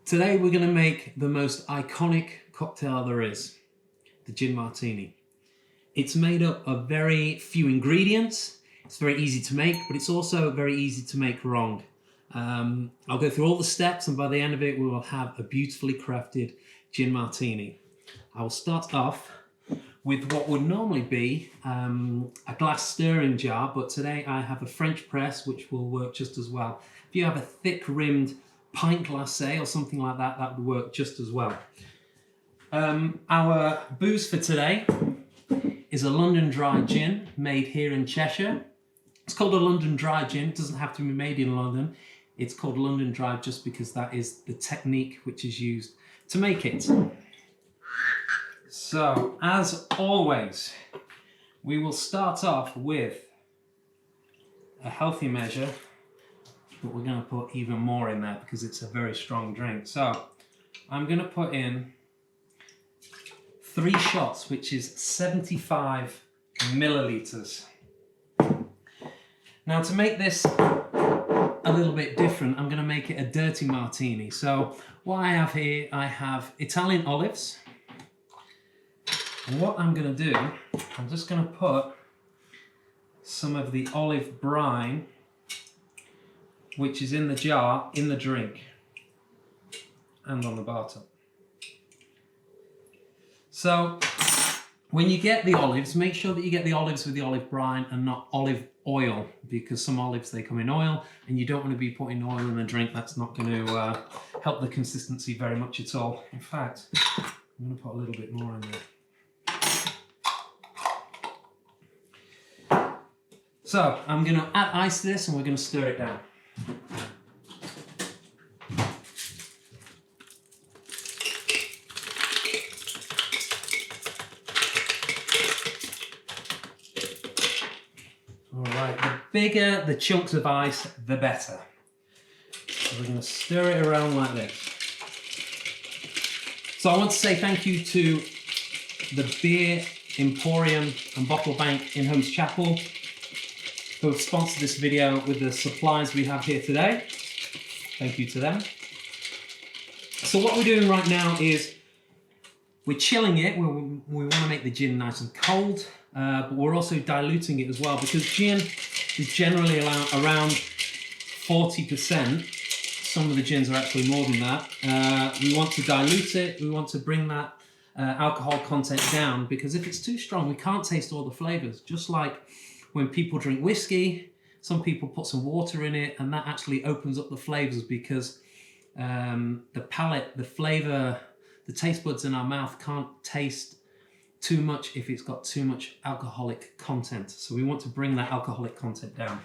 Today we're going to make the most iconic cocktail there is, the Gin Martini. It's made up of very few ingredients. It's very easy to make, but it's also very easy to make wrong. I'll go through all the steps, and by the end of it we will have a beautifully crafted Gin Martini. I will start off with what would normally be a glass stirring jar, but today I have a French press which will work just as well. If you have a thick rimmed pint glass, say, or something like that, that would work just as well. Our booze for today is a London Dry gin made here in Cheshire. It's called a London Dry gin. It doesn't have to be made in London. It's called London Dry just because that is the technique which is used to make it. So, as always, we will start off with a healthy measure, but we're going to put even more in there because it's a very strong drink. So, I'm going to put in 3 shots, which is 75 milliliters. Now, to make this a little bit different, I'm going to make it a dirty martini. So, what I have here, I have Italian olives. And what I'm going to do, I'm just going to put some of the olive brine, which is in the jar, in the drink, and on the bar top. So, when you get the olives, make sure that you get the olives with the olive brine and not olive oil, because some olives, they come in oil, and you don't want to be putting oil in the drink. That's not going to help the consistency very much at all. In fact, I'm going to put a little bit more in there. So, I'm going to add ice to this and we're going to stir it down. Alright, the bigger the chunks of ice, the better. So we're going to stir it around like this. So I want to say thank you to the Beer Emporium and Bottle Bank in Holmes Chapel, who have sponsored this video with the supplies we have here today. Thank you to them. So what we're doing right now is we're chilling it. We want to make the gin nice and cold, but we're also diluting it as well, because gin is generally around 40%. Some of the gins are actually more than that. We want to dilute it. We want to bring that alcohol content down, because if it's too strong, we can't taste all the flavors. Just like when people drink whiskey, some people put some water in it, and that actually opens up the flavors, because the palate, the flavor, the taste buds in our mouth can't taste too much if it's got too much alcoholic content. So we want to bring that alcoholic content down.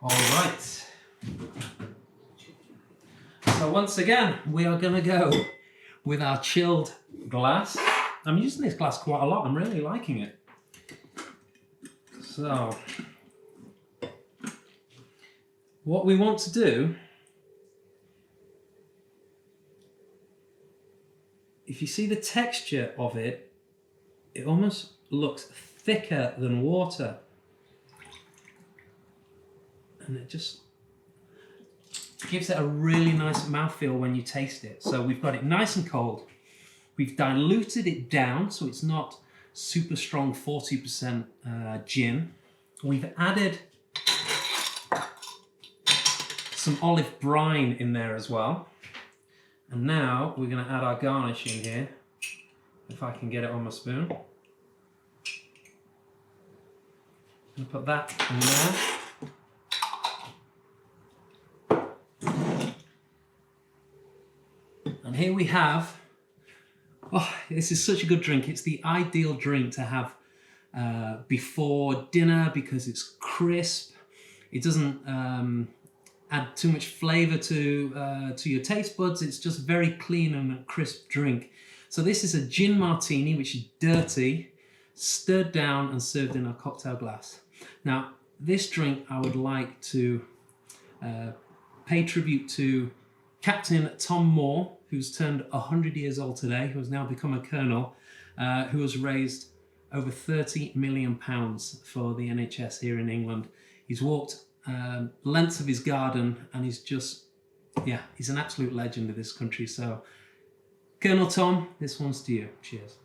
All right. So once again, we are going to go with our chilled glass. I'm using this glass quite a lot. I'm really liking it. So, what we want to do, if you see the texture of it, it almost looks thicker than water. And it just gives it a really nice mouthfeel when you taste it. So we've got it nice and cold. We've diluted it down so it's not super strong 40% gin. We've added some olive brine in there as well. And now we're going to add our garnish in here. If I can get it on my spoon. And put that in there. And here we have, oh, this is such a good drink. It's the ideal drink to have before dinner, because it's crisp. It doesn't add too much flavor to your taste buds. It's just very clean and a crisp drink. So this is a Gin Martini, which is dirty, stirred down and served in a cocktail glass. Now, this drink I would like to pay tribute to Captain Tom Moore, who's turned 100 years old today, who has now become a colonel, who was raised over £30 million for the NHS here in England. He's walked lengths of his garden, and he's just, yeah, he's an absolute legend of this country. So, Colonel Tom, this one's to you. Cheers.